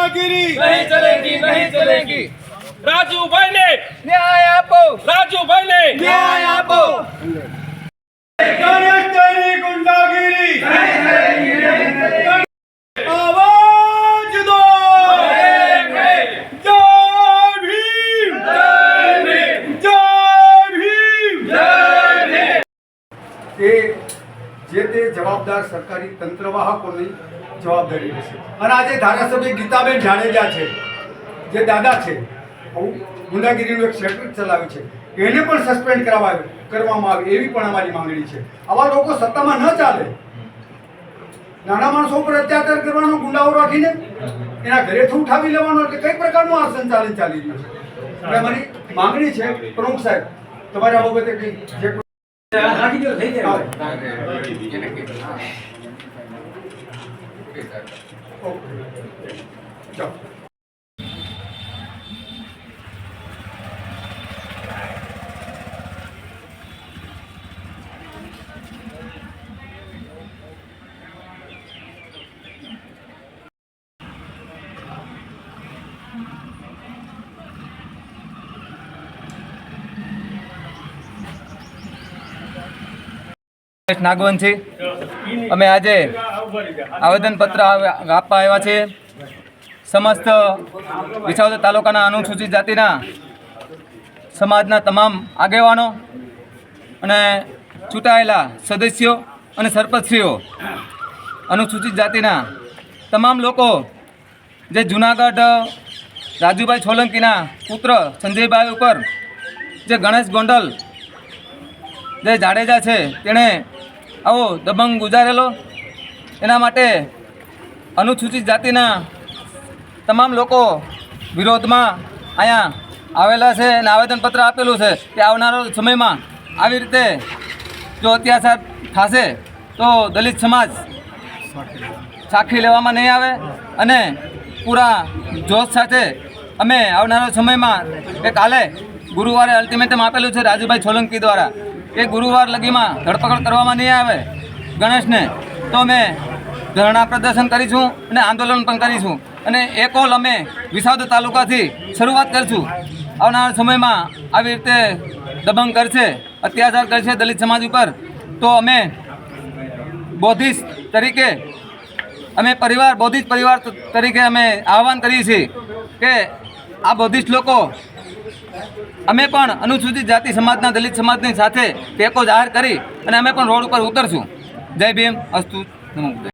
गुंडागिरी नहीं चलेगी, नहीं चलेगी। राजू भाई ने न्याय आपो, राजू भाई ने न्याय आपो। गणेश तेरी गुंडागिरी आवाज दो जय भीम जय भीम એ જે તે જવાબદાર સરકારી તંત્રવાહકોની જવાબદારી રહેશે. અને આજે ધારાસભ્ય ગીતાબેન જાડેજા છે, જે દાદા છે, ગુંડાગીરીનું એક શેટર ચલાવ્યું છે, એને પણ સસ્પેન્ડ કરવામાં આવે એવી પણ અમારી માંગણી છે. આવા લોકો સત્તામાં ન ચાલે. નાના માણસો પર અત્યાચાર કરવાનો, ગુંડાઓ રાખીને એના ઘરેથી ઉઠાવી લેવાનો, એટલે કઈ પ્રકારનું આ સંચાલન ચાલી રહ્યું છે. એટલે અમારી માંગણી છે, પ્રમુખ સાહેબ, તમારે આ બાબતે કંઈ જે નાગવંશી અમે આજે આવેદનપત્ર આપવા આવ્યા છીએ. સમસ્ત વિસાવદર તાલુકાના અનુસૂચિત જાતિના સમાજના તમામ આગેવાનો અને ચૂંટાયેલા સદસ્યો અને સરપંચશ્રીઓ, અનુસૂચિત જાતિના તમામ લોકો જે જૂનાગઢ રાજુભાઈ સોલંકીના પુત્ર સંજયભાઈ ઉપર જે ગણેશ ગોંડલ જે જાડેજા છે તેણે આવો દબંગ ગુજારેલો, એના માટે અનુસૂચિત જાતિના તમામ લોકો વિરોધમાં અહીંયા આવેલા છે અને આવેદનપત્ર આપેલું છે કે આવનારા સમયમાં આવી રીતે જો અત્યાચાર થશે તો દલિત સમાજ સાખી લેવામાં નહીં આવે અને પૂરા જોશ સાથે અમે આવનારા સમયમાં કે કાલે ગુરુવારે અલ્ટિમેટમ આપેલું છે રાજુભાઈ સોલંકી દ્વારા કે ગુરુવાર લગીમાં ધરપકડ કરવામાં નહીં આવે ગણેશને તો અમે ધરણા પ્રદર્શન કરીશું અને આંદોલન પણ કરીશું અને એકોલ અમે વિસાવદર તાલુકાથી શરૂઆત કરીશું. આવનારા સમયમાં આવી રીતે દબંગ કરશે, અત્યાચાર કરશે દલિત સમાજ ઉપર તો અમે બોધિસ્ટ તરીકે બોધિસ્ટ પરિવાર તરીકે અમે આહ્વાન કરીએ છીએ કે આ બોધિસ્ટ લોકો અમે પણ અનુસૂચિત જાતિ સમાજના દલિત સમાજની સાથે ટેકો જાહેર કરી અને અમે પણ રોડ ઉપર ઉતરશું. જય ભીમ, અસ્તુ, નમો બુદ્ધાય.